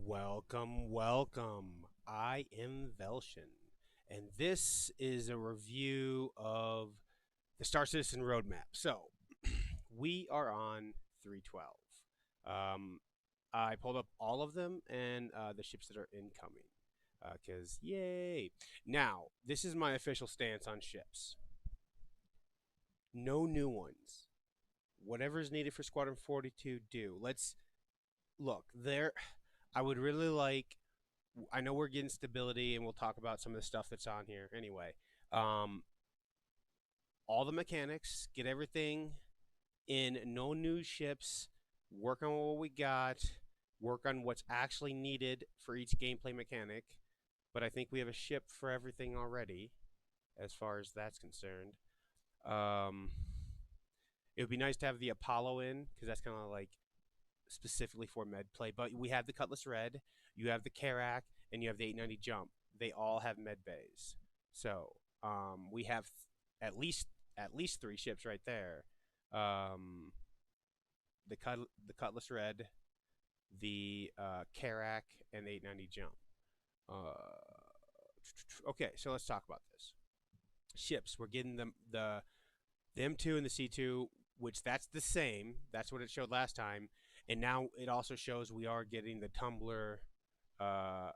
Welcome, welcome. I am Velshin, and this is a review of the Star Citizen roadmap. So, we are on 312. I pulled up all of them and the ships that are incoming. Because, yay! Now, this is my official stance on ships. No new ones. Whatever's needed for Squadron 42, do. Let's look there. I would really like. I know we're getting stability, and we'll talk about some of the stuff that's on here anyway. Um, all the mechanics, get everything in, no new ships, work on what we got, work on what's actually needed for each gameplay mechanic. But I think we have a ship for everything already, as far as that's concerned. Um, it would be nice to have the Apollo in, because that's kind of like specifically for med play. But we have the Cutlass Red, you have the Karak, and you have the 890 Jump. They all have med bays. So we have at least three ships right there. Um, the Cutlass Red, the Karak, and the 890 Jump. Okay, so let's talk about this. Ships, we're getting the M2 and the C2, which that's the same. That's what it showed last time, and now it also shows we are getting the Tumbler, or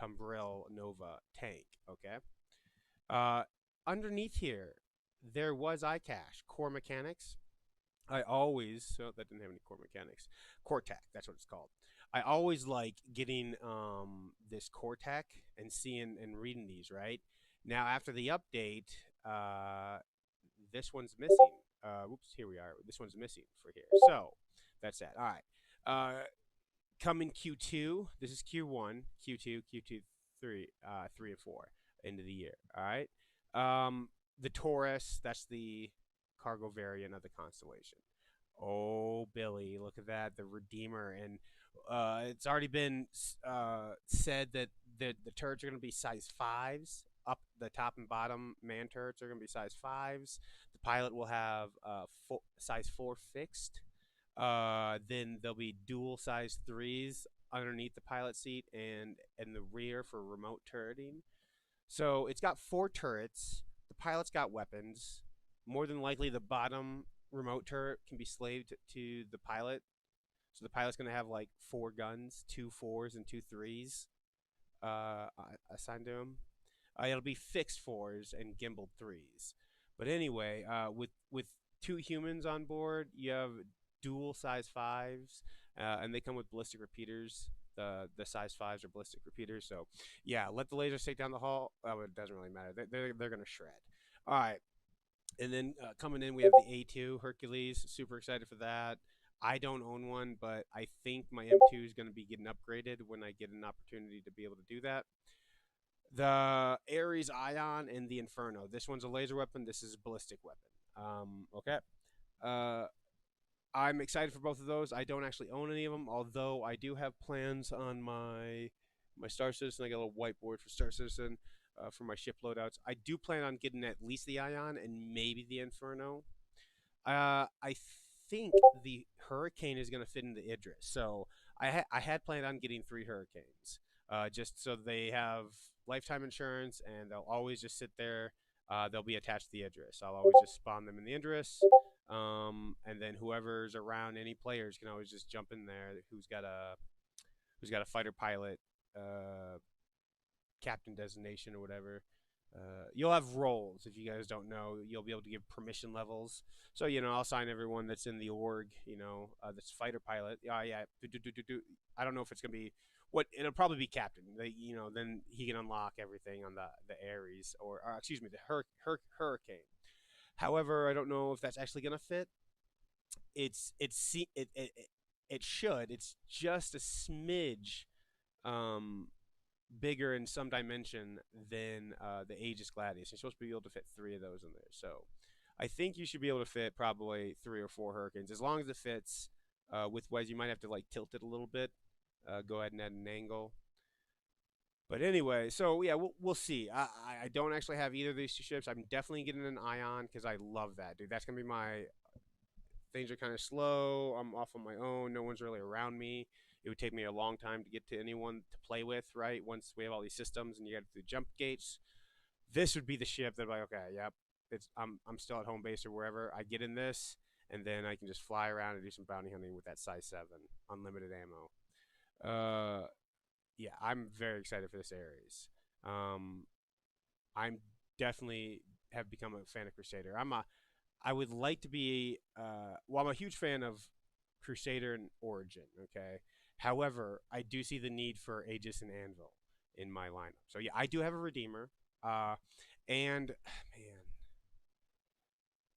Tumbril Nova tank. Okay. Uh, Underneath here, there was iCache core mechanics. I always that didn't have any core mechanics. Core tech, that's what it's called. I always like getting this core tech and seeing and reading these. Right now, after the update, this one's missing. Oops, here we are. This one's missing for here. So that's that. All right. Coming Q2. This is Q1, Q2, Q2, 3 and 4 end of the year. All right. The Taurus. That's the cargo variant of the Constellation. Oh, Billy, look at that. The Redeemer. And it's already been said that the turrets are going to be size 5s. Up the top and bottom man turrets are going to be size 5s. The pilot will have size 4 fixed. Then there'll be dual size 3s underneath the pilot seat and in the rear for remote turreting. So it's got 4 turrets. The pilot's got weapons. More than likely, the bottom remote turret can be slaved to the pilot. So the pilot's going to have like 4 guns, 2 4s and 2 3s assigned to him. It'll be fixed 4s and gimbaled 3s. But anyway, with 2 humans on board, you have dual size 5s, and they come with ballistic repeaters. The size 5s are ballistic repeaters. So yeah, let the lasers take down the hull. Oh, it doesn't really matter. They're gonna shred. All right. And then coming in, we have the A2 Hercules. Super excited for that. I don't own one, but I think my M2 is going to be getting upgraded when I get an opportunity to be able to do that. The Ares Ion and the Inferno. This one's a laser weapon. This is a ballistic weapon. Okay. Uh, I'm excited for both of those. I don't actually own any of them, although I do have plans on my Star Citizen. I got a little whiteboard for Star Citizen for my ship loadouts. I do plan on getting at least the Ion and maybe the Inferno. I think the Hurricane is going to fit in the Idris, so I had planned on getting 3 Hurricanes, just so they have lifetime insurance and they'll always just sit there. They'll be attached to the Idris. I'll always just spawn them in the Idris. And then whoever's around, any players can always just jump in there. Who's got a fighter pilot, captain designation or whatever. You'll have roles. If you guys don't know, you'll be able to give permission levels. So I'll sign everyone that's in the org. That's fighter pilot. Yeah. I don't know if it's gonna be what it'll probably be captain. Then he can unlock everything on the Ares or excuse me, the Hurricane. However, I don't know if that's actually gonna fit. It should. It's just a smidge um, bigger in some dimension than the Aegis Gladius. You're supposed to be able to fit 3 of those in there. So I think you should be able to fit probably 3 or 4 Hurricanes as long as it fits. With Wes, you might have to like tilt it a little bit. Go ahead and add an angle. But anyway, so yeah, we'll see. I don't actually have either of these 2 ships. I'm definitely getting an Ion because I love that, dude. That's gonna be my things are kind of slow. I'm off on my own. No one's really around me. it would take me a long time to get to anyone to play with, right? Once we have all these systems and you got the jump gates, this would be the ship that, like, okay, yep, I'm still at home base or wherever. I get in this, and then I can just fly around and do some bounty hunting with that size 7, unlimited ammo. Yeah, I'm very excited for this Ares. Um, I'm definitely have become a fan of Crusader. I would like to be. Well, I'm a huge fan of Crusader and Origin. Okay, however, I do see the need for Aegis and Anvil in my lineup. So yeah, I do have a Redeemer. And man,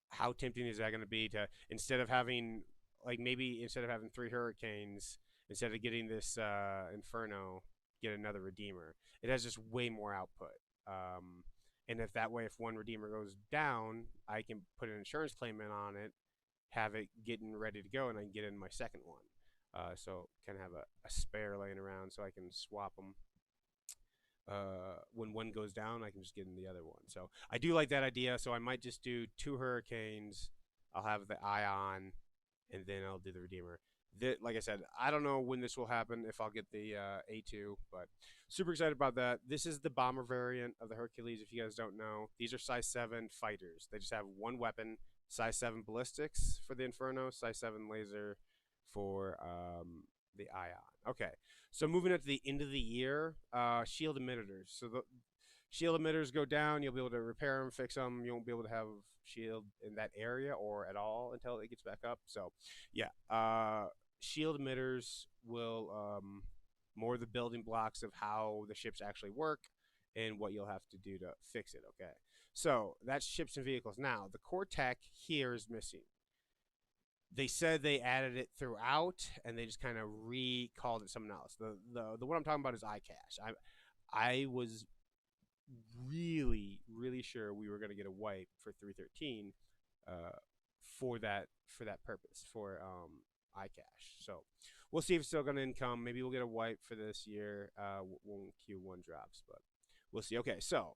how tempting is that going to be to, instead of having, like, maybe instead of having 3 Hurricanes, instead of getting this Inferno, get another Redeemer. It has just way more output. And if that way, if one Redeemer goes down, I can put an insurance claim in on it, have it getting ready to go, and I can get in my second one. So kind of have a spare laying around so I can swap them. When one goes down, I can just get in the other one. So I do like that idea. So I might just do 2 Hurricanes. I'll have the Ion, and then I'll do the Redeemer. Like I said, I don't know when this will happen, if I'll get the A2, but super excited about that. This is the bomber variant of the Hercules, if you guys don't know. These are size 7 fighters. They just have one weapon, size 7 ballistics for the Inferno, size 7 laser for the Ion. Okay, so moving at the end of the year, shield emitters. So the shield emitters go down, you'll be able to repair them, fix them. You won't be able to have shield in that area or at all until it gets back up. So yeah, shield emitters will more the building blocks of how the ships actually work and what you'll have to do to fix it. Okay, so that's ships and vehicles. Now the core tech here is missing. They said they added it throughout, and they just kind of recalled it something else. The one I'm talking about is iCache. I was really sure we were going to get a wipe for 313 for that purpose for iCache. So we'll see if it's still going to income. Maybe we'll get a wipe for this year when Q1 drops, but we'll see. Okay, so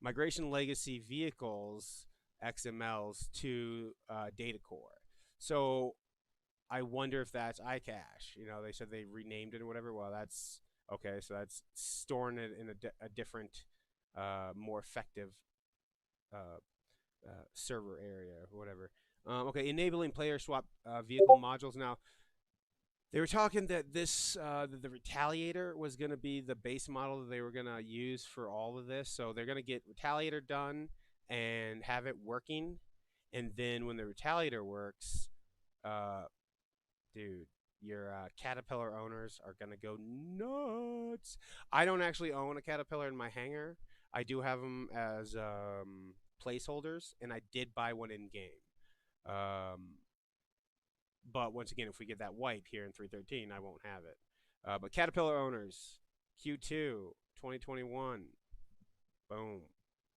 Migration Legacy vehicles XMLs to data core. So I wonder if that's iCache. You know, they said they renamed it or whatever. Well, that's okay. So that's storing it in a different, more effective server area or whatever. Okay, enabling player swap vehicle modules. Now, they were talking that this the Retaliator was going to be the base model that they were going to use for all of this. So they're going to get Retaliator done and have it working, and then when the Retaliator works, dude, your Caterpillar owners are gonna go nuts. I don't actually own a Caterpillar in my hangar. I do have them as placeholders, and I did buy one in game. Um, but once again, if we get that wipe here in 313, I won't have it. But Caterpillar owners, Q2 2021, boom,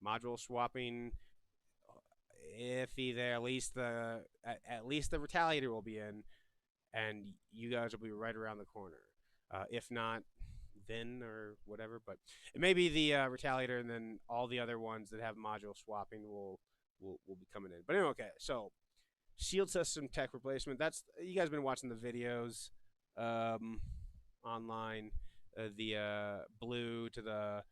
module swapping iffy there. At least the Retaliator will be in, and you guys will be right around the corner. If not, then or whatever, but it may be the Retaliator, and then all the other ones that have module swapping will be coming in. But anyway, okay, so shield system tech replacement. That's, you guys been watching the videos online. The blue to the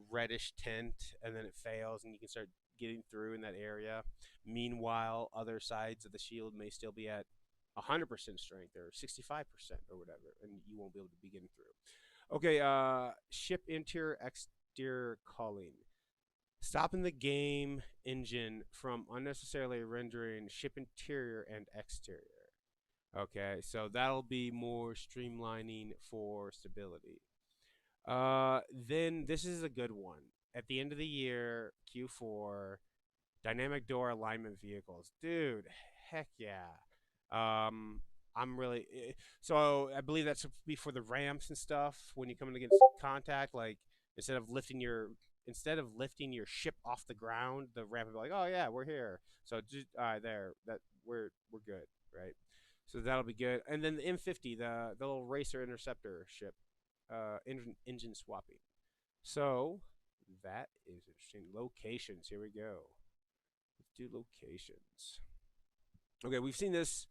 reddish tint, and then it fails, and you can start getting through in that area. Meanwhile, other sides of the shield may still be at 100% strength or 65% or whatever, and you won't be able to be getting through. Okay, ship interior exterior culling. Stopping the game engine from unnecessarily rendering ship interior and exterior. Okay, so that'll be more streamlining for stability. Then this is a good one. At the end of the year, Q4, dynamic door alignment vehicles. Dude, heck yeah. I'm really so I believe that's for the ramps and stuff when you come in against contact. Like instead of lifting your ship off the ground, the ramp will be like, oh yeah, we're here. So just there, that we're good, right? So that'll be good. And then the M50, the little racer interceptor ship, engine swapping. So that is interesting. Locations. Here we go. Let's do locations. Okay, we've seen this.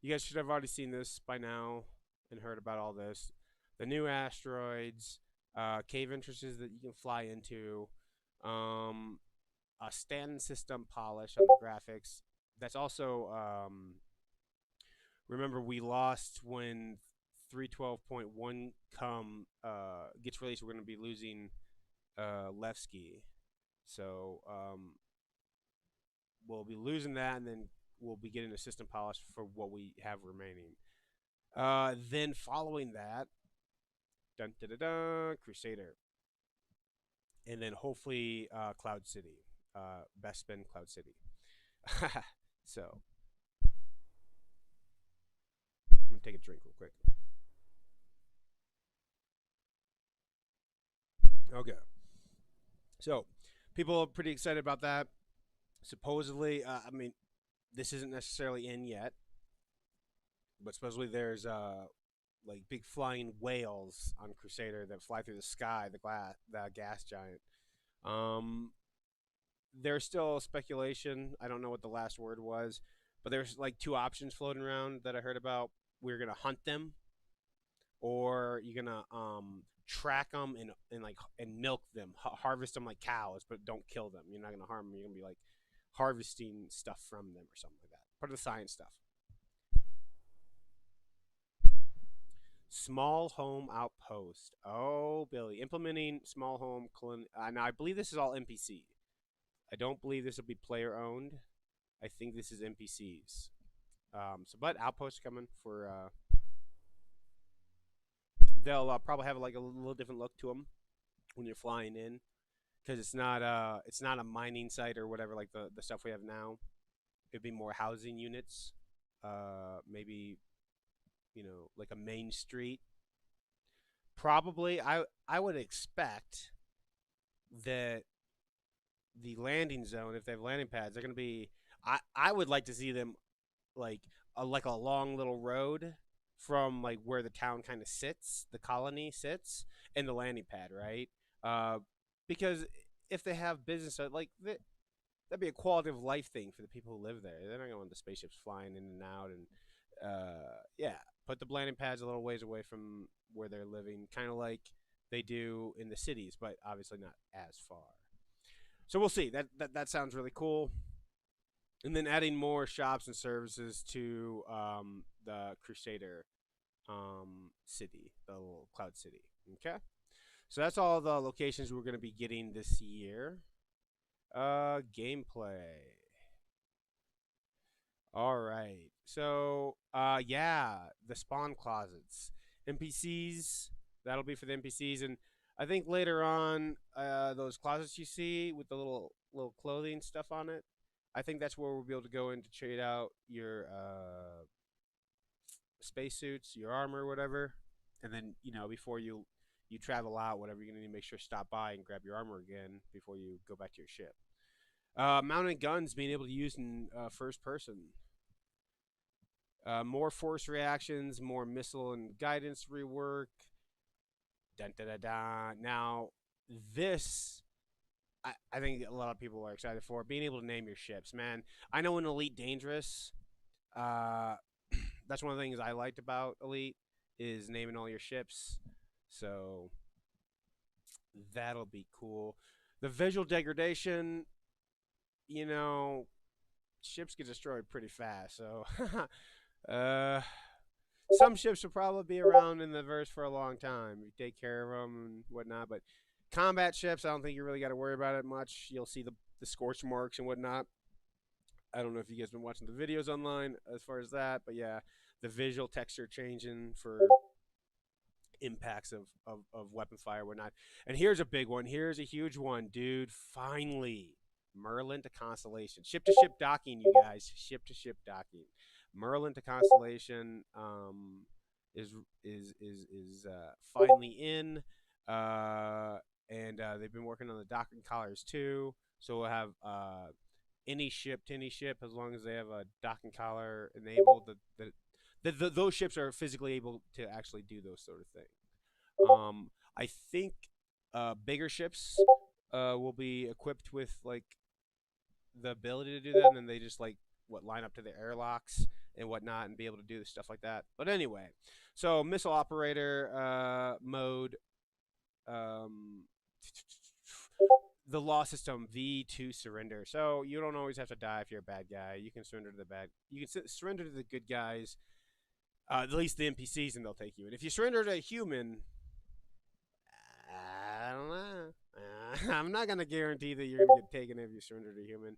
You guys should have already seen this by now. and heard about all this. The new asteroids, cave entrances that you can fly into, um, a stand system polish on the graphics. That's also remember we lost when 312.1 gets released. We're going to be losing Levski, so we'll be losing that, and then we'll be getting a system polish for what we have remaining. Then following that, dun, dun, dun, dun, Crusader, and then hopefully Cloud City, Bespin Cloud City. So I'm gonna take a drink real quick. Okay, so people are pretty excited about that. Supposedly, I mean, this isn't necessarily in yet, but supposedly there's like big flying whales on Crusader that fly through the sky, the gas giant. Um, there's still speculation. I don't know what the last word was, but there's like two options floating around that I heard about. We're gonna hunt them, or you're gonna track them and like and milk them, harvest them like cows, but don't kill them. You're not gonna harm them. You're gonna be like harvesting stuff from them or something like that. Part of the science stuff. Small home outpost. Oh, Billy, implementing small home. Now I believe this is all NPC. I don't believe this will be player owned. I think this is NPCs. But outposts coming for. They'll probably have like a little different look to them when you're flying in, because it's not a mining site or whatever like the stuff we have now. It'd be more housing units. Maybe like a main street. Probably, I would expect that the landing zone, if they have landing pads, they're going to be. I would like to see them like like a long little road from like where the town kind of sits, the colony sits, and the landing pad, right? Uh, because if they have business, like that'd be a quality of life thing for the people who live there. They're not going to want the spaceships flying in and out, and yeah, put the landing pads a little ways away from where they're living, kind of like they do in the cities, but obviously not as far. So we'll see. That sounds really cool. And then adding more shops and services to the Crusader city, the little Cloud City. Okay, so that's all the locations we're going to be getting this year. Gameplay. All right. So, yeah, the spawn closets, NPCs. That'll be for the NPCs, and I think later on, those closets you see with the little clothing stuff on it. I think that's where we'll be able to go in to trade out your spacesuits, your armor, whatever, and then before you travel out, whatever, you're gonna need to make sure to stop by and grab your armor again before you go back to your ship. Mounted guns being able to use in first person. More force reactions, more missile and guidance rework. Dun, da, da, da. Now, this, I think a lot of people are excited for being able to name your ships, man. I know in Elite Dangerous, uh, that's one of the things I liked about Elite is naming all your ships. So that'll be cool. The visual degradation, you know, ships get destroyed pretty fast. So, uh, some ships will probably be around in the verse for a long time. You take care of them and whatnot. But combat ships, I don't think you really got to worry about it much. You'll see the scorch marks and whatnot. I don't know if you guys been watching the videos online as far as that, but yeah, the visual texture changing for impacts of weapon fire and whatnot. And here's a big one. Here's a huge one, dude. Finally, Merlin to Constellation. Ship to ship docking, you guys. Ship to ship docking. Merlin to Constellation is finally in, and they've been working on the docking collars too. So we'll have any ship to any ship as long as they have a docking collar enabled. Those ships are physically able to actually do those sort of things. I think bigger ships will be equipped with like the ability to do that, and then they just like line up to the airlocks and whatnot, and be able to do stuff like that. But anyway, so missile operator mode. Um, the law system V2 surrender. So you don't always have to die if you're a bad guy. You can surrender to the bad. You can surrender to the good guys. At least the NPCs, and they'll take you. And if you surrender to a human, I don't know. I'm not gonna guarantee that you're gonna get taken if you surrender to a human.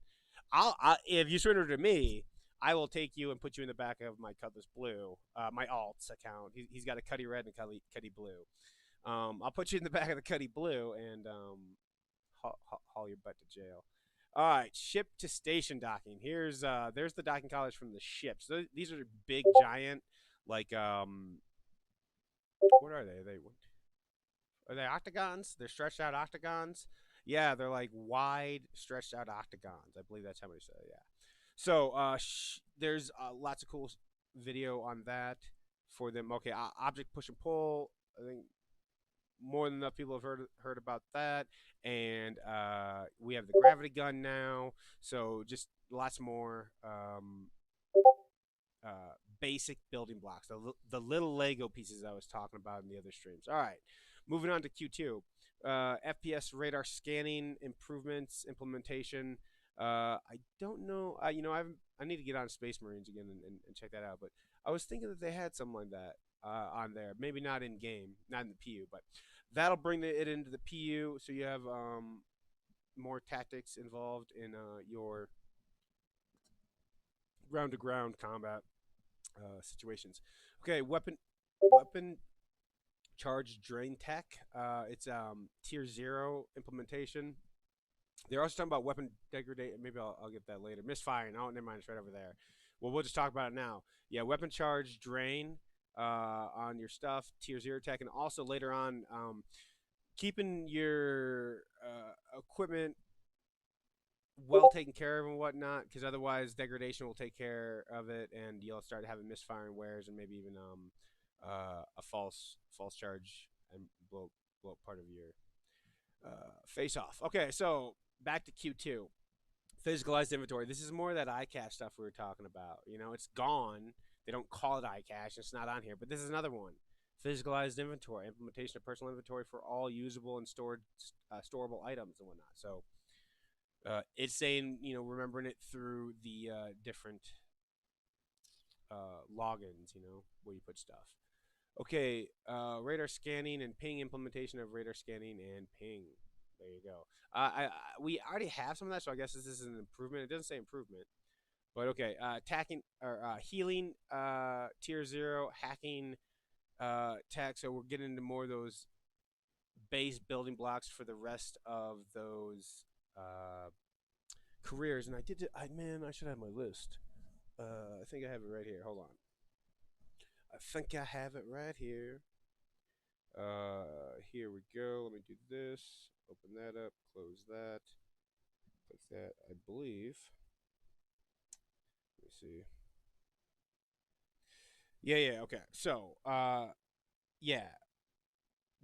If you surrender to me, I will take you and put you in the back of my Cutlass Blue, my alts account. He's got a Cuddy Red and a Cuddy Blue. I'll put you in the back of the Cuddy Blue and haul your butt to jail. All right, ship to station docking. There's the docking collars from the ships. These are big, giant, like what are they? Are they octagons? They're stretched out octagons. Yeah, they're like wide, stretched out octagons. I believe that's how they say it. Yeah. So there's lots of cool video on that for them. Okay, object push and pull. I think more than enough people have heard about that. And we have the gravity gun now. So just lots more basic building blocks, the little Lego pieces I was talking about in the other streams. All right, moving on to Q2. FPS radar scanning improvements implementation. I don't know. I need to get on Space Marines again and check that out. But I was thinking that they had something like that on there. Maybe not in game, not in the PU, but that'll bring it into the PU. So you have more tactics involved in your ground to ground combat situations. Okay, weapon charge drain tech. It's tier 0 implementation. They're also talking about weapon degradation. Maybe I'll get that later. Misfiring. Oh, never mind. It's right over there. Well, we'll just talk about it now. Yeah, weapon charge drain on your stuff. Tier 0 tech. And also later on, keeping your equipment well taken care of and whatnot, because otherwise degradation will take care of it, and you'll start having misfiring wares and maybe even a false charge and blow up part of your face off. Okay, so back to Q2. Physicalized inventory. This is more of that iCache stuff we were talking about. It's gone. They don't call it iCache. It's not on here, but this is another one. Physicalized inventory. Implementation of personal inventory for all usable and storable items and whatnot. So it's saying, remembering it through the different logins, where you put stuff. Okay, radar scanning and ping implementation of radar scanning and ping. There you go. We already have some of that, so I guess this is an improvement. It doesn't say improvement, but okay. Attacking or healing, tier 0, hacking, tech. So we're getting into more of those base building blocks for the rest of those careers. And I should have my list. I think I have it right here. Hold on. I think I have it right here. Here we go. Let me do this. Open that up. Close that. Click that. I believe. Let me see. Yeah. Okay. So, yeah.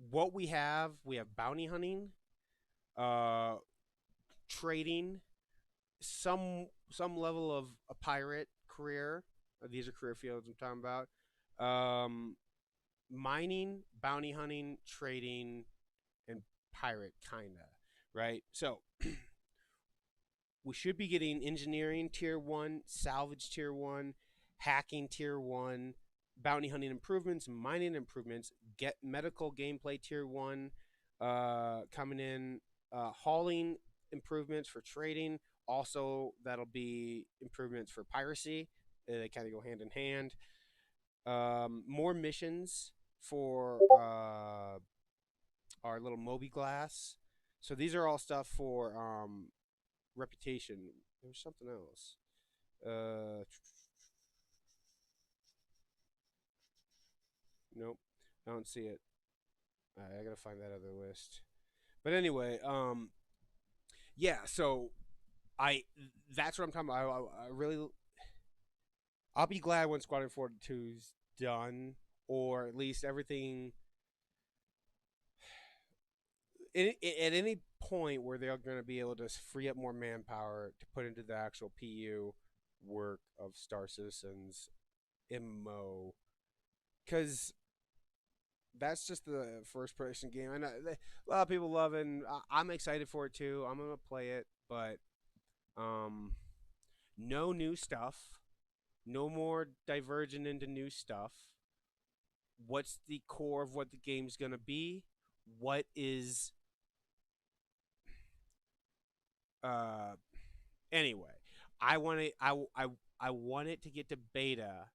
What we have bounty hunting, trading, some level of a pirate career. These are career fields I'm talking about. Mining, bounty hunting, trading, and pirate, kinda, right? So we should be getting engineering tier 1, salvage tier 1, hacking tier 1, bounty hunting improvements, mining improvements, get medical gameplay tier 1 coming in, hauling improvements for trading. Also, that'll be improvements for piracy. They kind of go hand in hand. More missions for our little mobiGlas. So these are all stuff for reputation. There's something else. Nope, I don't see it. I gotta find that other list. But anyway, yeah. So that's what I'm talking about. I really, I'll be glad when Squadron 42's done, or at least everything. At any point where they're going to be able to free up more manpower to put into the actual PU work of Star Citizens MMO, because that's just the first person game. I know a lot of people love it, and I'm excited for it too. I'm gonna play it, but um, no new stuff, no more diverging into new stuff. What's the core of what the game's gonna be? What is uh anyway? I want it. I want it to get to beta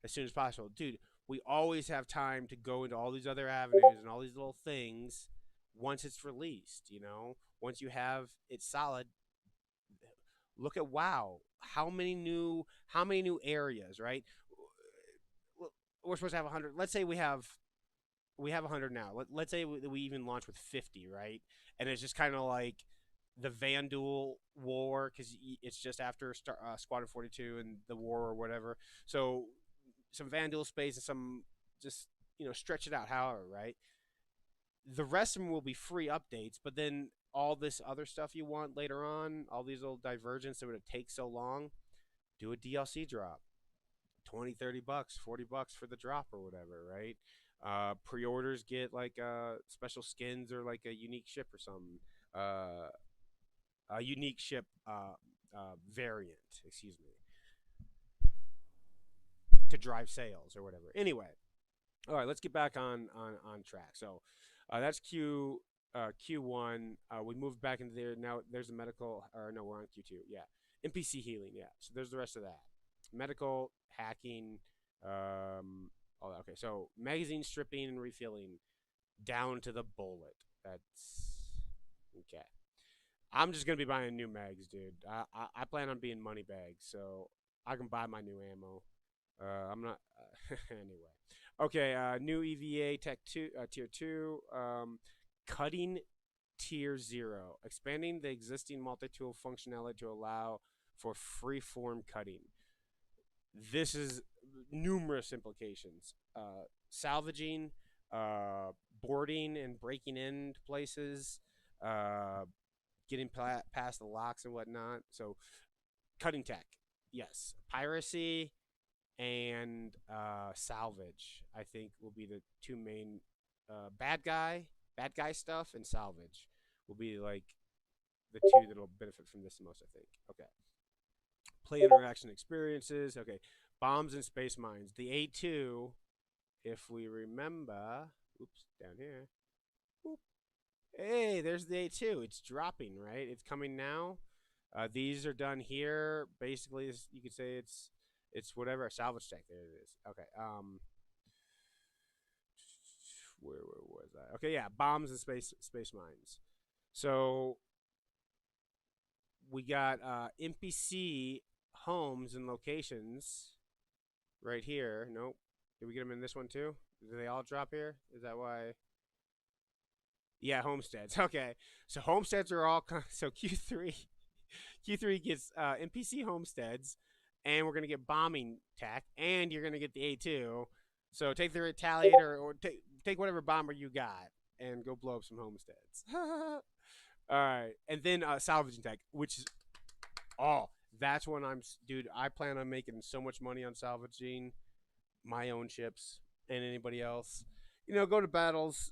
as soon as possible, dude. We always have time to go into all these other avenues and all these little things once it's released. Once you have it solid, look at WoW. How many new areas, right? We're supposed to have 100. Let's say we have 100 now. Let's say we even launch with 50, right? And it's just kind of like the Vanduul War because it's just after Squadron 42 and the war or whatever. So some Vanduul space and some just stretch it out, however, right? The rest of them will be free updates, but then all this other stuff you want later on, all these little divergence that would take so long, do a DLC drop. 20, $30, $40 for the drop or whatever, right? Pre-orders get like special skins or like a unique ship or something. Uh, a unique ship variant, excuse me, to drive sales or whatever. Anyway, all right, let's get back on track. So that's Q1. We moved back into there. Now there's a medical, or no, we're on Q2. Yeah, NPC healing. Yeah, so there's the rest of that. Medical hacking. All that. Okay, so magazine stripping and refilling down to the bullet. That's okay. I'm just gonna be buying new mags, dude. I plan on being money bags, so I can buy my new ammo. I'm not anyway. Okay, new EVA Tech 2 Tier 2, cutting Tier 0, expanding the existing multi-tool functionality to allow for free-form cutting. This is numerous implications. Salvaging, boarding and breaking into places, uh, getting past the locks and whatnot. So, cutting tech, yes. Piracy and salvage, I think, will be the two main bad guy stuff, and salvage will be like the two that'll benefit from this the most, I think. Okay. Play interaction experiences. Okay. Bombs and space mines. The A2, if we remember, oops, down here. Oop. Hey, there's the A2. It's dropping, right? It's coming now. These are done here. Basically, you could say it's whatever, a salvage tech. There it is. Okay. Where was I? Okay, yeah, bombs and space mines. So we got NPC homes and locations right here. Nope. Did we get them in this one too? Do they all drop here? Is that why? Yeah, homesteads. Okay, so homesteads are all so Q3 gets NPC homesteads, and we're gonna get bombing tech, and you're gonna get the A2. So take the retaliator or take whatever bomber you got and go blow up some homesteads. All right, and then salvaging tech, which is that's when dude. I plan on making so much money on salvaging my own ships and anybody else. Go to battles.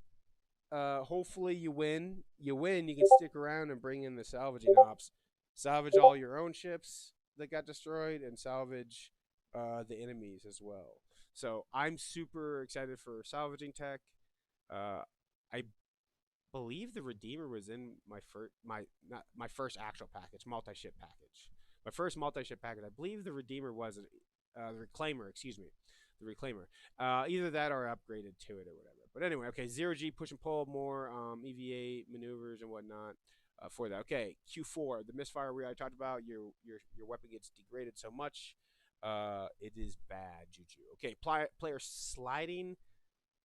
Hopefully you win. You win, you can stick around and bring in the salvaging ops. Salvage all your own ships that got destroyed and salvage the enemies as well. So I'm super excited for salvaging tech. I believe the Redeemer was in my first not my first actual package, multi-ship package. My first multi-ship package. I believe the Redeemer was the Reclaimer. Excuse me, the Reclaimer. Either that or upgraded to it or whatever. But anyway, okay, zero G push and pull, more EVA maneuvers and whatnot for that. Okay, Q4, the misfire we already talked about. Your weapon gets degraded so much, it is bad juju. Okay, player sliding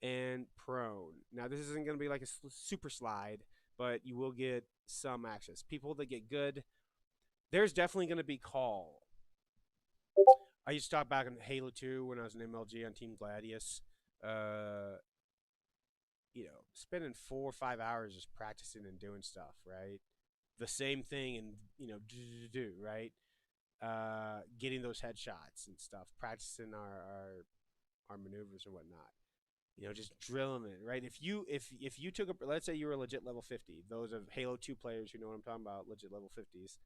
and prone. Now this isn't going to be like a super slide, but you will get some access. People that get good, there's definitely going to be call. I used to talk back in Halo 2 when I was an MLG on Team Gladius. Spending 4 or 5 hours just practicing and doing stuff, right? The same thing, and right? getting those headshots and stuff, practicing our maneuvers and whatnot. Just drilling it, right? If you took a, let's say you were legit level 50, those of Halo 2 players who know what I'm talking about, legit level 50s.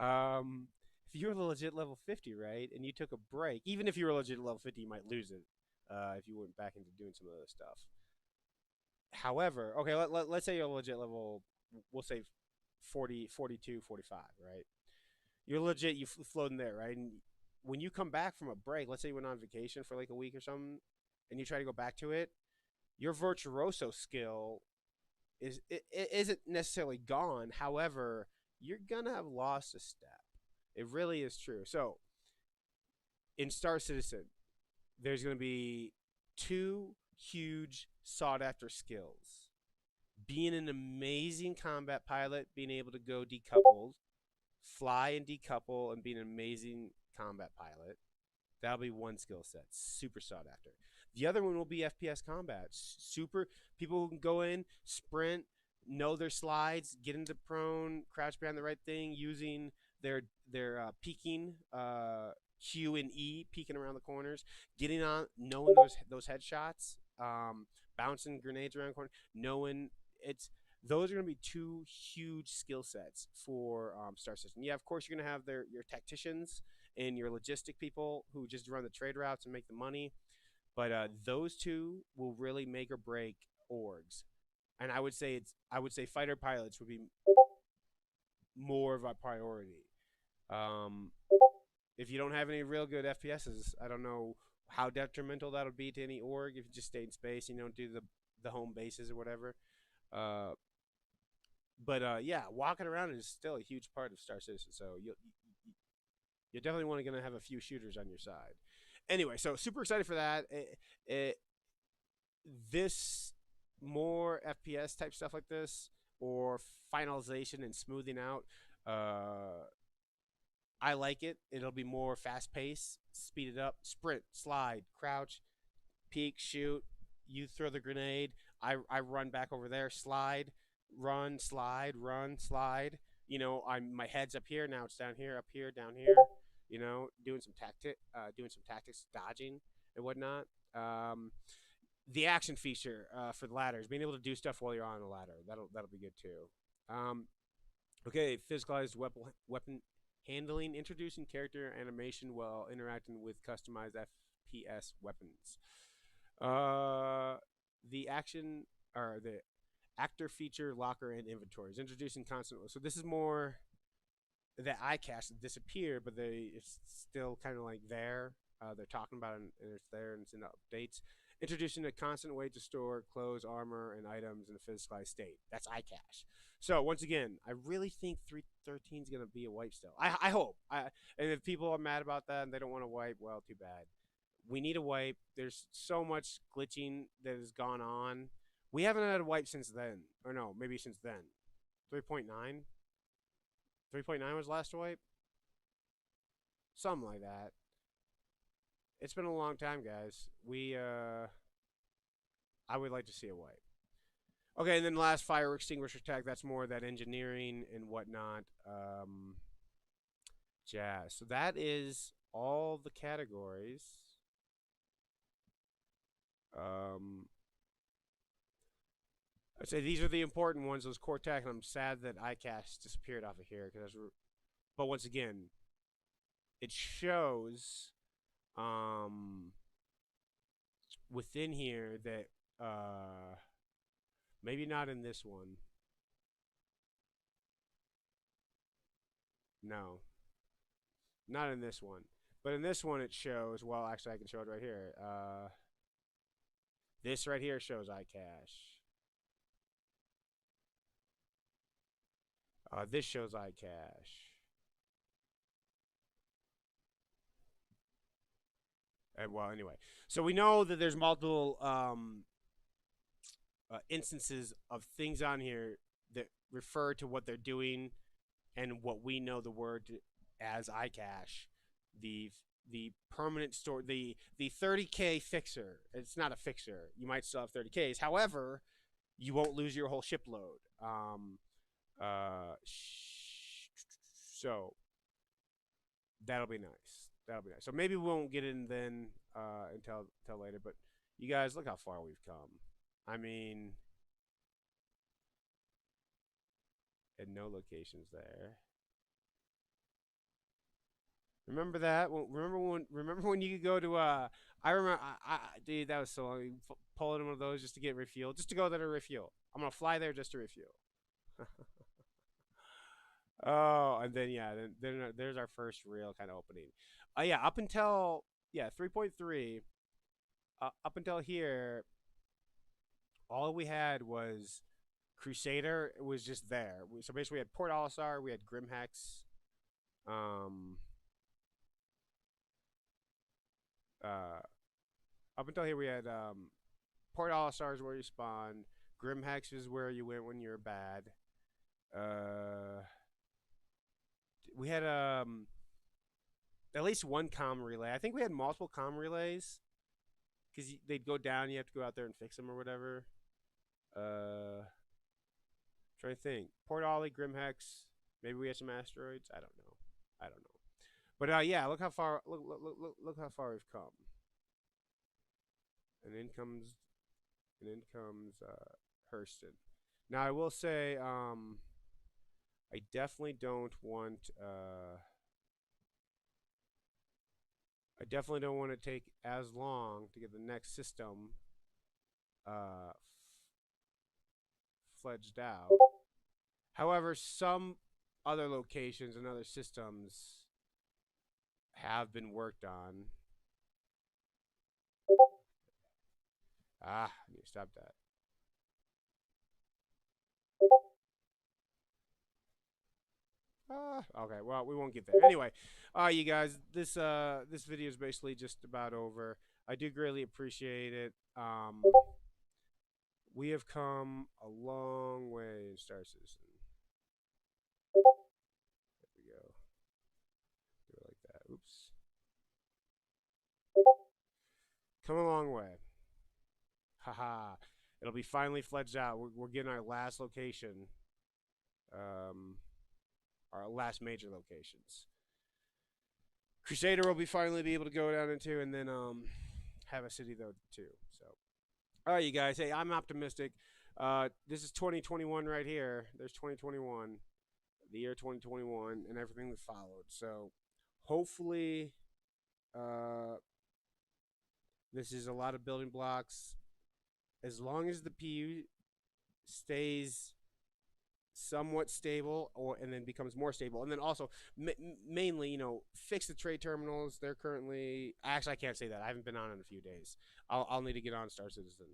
um, if you were legit level 50, right, and you took a break, even if you were legit level 50, you might lose it if you went back into doing some of the stuff. However, okay, let's say you're legit level, we'll say 40, 42, 45, right? You're legit, you floating there, right? And when you come back from a break, let's say you went on vacation for like a week or something, and you try to go back to it, your virtuoso skill it isn't necessarily gone. However, you're gonna have lost a step. It really is true. So in Star Citizen, there's gonna be two huge sought after skills: being an amazing combat pilot, being able to go decoupled, fly and decouple, and being an amazing combat pilot. That'll be one skill set, super sought after. The other one will be FPS combat. Super people who can go in, sprint, know their slides, get into prone, crouch behind the right thing, using their peeking Q and E, peeking around the corners, getting on, knowing those headshots, bouncing grenades around the corner, knowing it's those are going to be two huge skill sets for Star Citizen. Yeah, of course you're going to have your tacticians and your logistic people who just run the trade routes and make the money. But those two will really make or break orgs. And I would say fighter pilots would be more of a priority. Um, if you don't have any real good FPSs, I don't know how detrimental that would be to any org if you just stay in space and you don't do the home bases or whatever. Uh, but yeah, walking around is still a huge part of Star Citizen. So you're definitely going to have a few shooters on your side. Anyway, so super excited for that. This more FPS type stuff like this, or finalization and smoothing out. I like it. It'll be more fast paced, speed it up, sprint, slide, crouch, peek, shoot. You throw the grenade. I run back over there, slide, run, slide, run, slide. My head's up here now. It's down here, up here, down here. Doing some tactics, dodging and whatnot. The action feature for the ladders, being able to do stuff while you're on the ladder. That'll be good too. Okay, physicalized weapon handling, introducing character animation while interacting with customized FPS weapons. The action or the actor feature locker and inventories, introducing constant. So this is more that iCache disappeared, but it's still kind of like there. They're talking about it and it's there and it's in the updates. Introducing a constant way to store clothes, armor, and items in a physicalized state. That's iCache. So once again, I really think 3.13 is gonna be a wipe still. I hope. And if people are mad about that and they don't want to wipe, well, too bad. We need a wipe. There's so much glitching that has gone on. We haven't had a wipe since then, or no, maybe since then. 3.9. 3.9 was last wipe? Something like that. It's been a long time, guys. I would like to see a wipe. Okay, and then last fire extinguisher tech. That's more that engineering and whatnot jazz. So that is all the categories. I'd say these are the important ones, those core tech, and I'm sad that iCache disappeared off of here. But once again, it shows within here that maybe not in this one. No, not in this one. But in this one, it shows. Well, actually, I can show it right here. This right here shows iCache. This shows iCache. And well, anyway, so we know that there's multiple instances of things on here that refer to what they're doing and what we know the word as iCache. The permanent store, the 30K fixer. It's not a fixer. You might still have 30Ks. However, you won't lose your whole ship load. So That'll be nice. That'll be nice. So maybe we won't get in then until later. But you guys, look how far we've come. I mean, and no locations there. Remember that? Remember when you could go to I remember dude, that was so long. Pulling one of those just to get refuel, just to go there to refuel. I'm gonna fly there just to refuel. Oh, and then yeah, then there's our first real kind of opening. Yeah, up until yeah 3.3, up until here, all we had was Crusader. It was just there. So basically, we had Port Olisar, we had Grimhex, um, uh, up until here we had Port Olisar is where you spawned. Grimhex is where you went when you're bad. Uh, we had at least one comm relay. I think we had multiple comm relays because they'd go down. You have to go out there and fix them or whatever. Trying to think. Port Ollie, Grimhex. Maybe we had some asteroids. I don't know. I don't know. But yeah, look how far. Look how far we've come. And then comes Hurston. Now I will say, I definitely don't want. I definitely don't want to take as long to get the next system uh, fledged out. However, some other locations and other systems have been worked on. I need to stop that. Okay, well, we won't get there. Anyway, you guys, this video is basically just about over. I do greatly appreciate it. We have come a long way in Star Citizen. There we go. Do it like that. Oops. Come a long way. Haha. It'll be finally fledged out. We're getting our last location. Our last major locations. Crusader will be finally be able to go down into, and then have a city though too. So, all right, you guys. Hey, I'm optimistic. This is 2021 right here. There's 2021, the year 2021, and everything that followed. So, hopefully, this is a lot of building blocks. As long as the PU stays somewhat stable, and then becomes more stable, and then also mainly, fix the trade terminals. They're currently, actually, I can't say that. I haven't been on in a few days. I'll need to get on Star Citizen.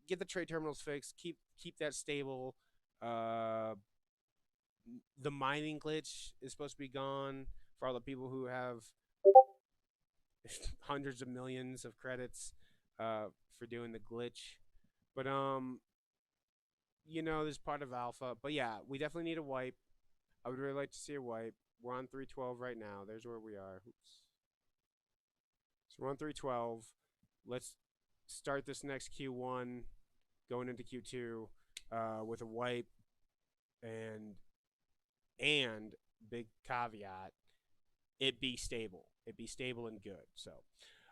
Get the trade terminals fixed. Keep that stable. The mining glitch is supposed to be gone for all the people who have hundreds of millions of credits for doing the glitch. But this is part of alpha. But yeah, we definitely need a wipe. I would really like to see a wipe. We're on 312 right now. There's where we are. Oops. So we're on 312. Let's start this next Q1, going into Q2, with a wipe, and big caveat, it be stable. It be stable and good. So,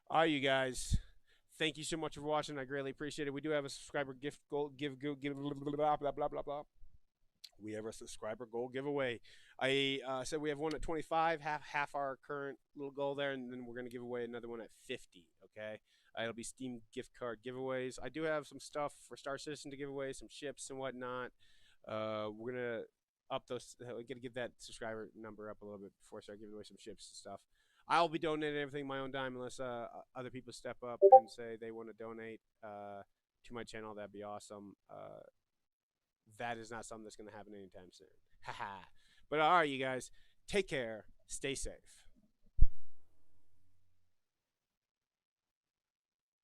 all right, you guys. Thank you so much for watching. I greatly appreciate it. We do have a subscriber gift goal give blah blah blah blah blah. We have a subscriber goal giveaway. I said we have one at 25, half our current little goal there, and then we're gonna give away another one at 50. Okay, it'll be Steam gift card giveaways. I do have some stuff for Star Citizen to give away, some ships and whatnot. We're gonna up those. We're gonna get that subscriber number up a little bit before I start giving away some ships and stuff. I'll be donating everything my own dime unless other people step up and say they want to donate to my channel. That'd be awesome. That is not something that's going to happen anytime soon. Haha. But all right, you guys, take care. Stay safe.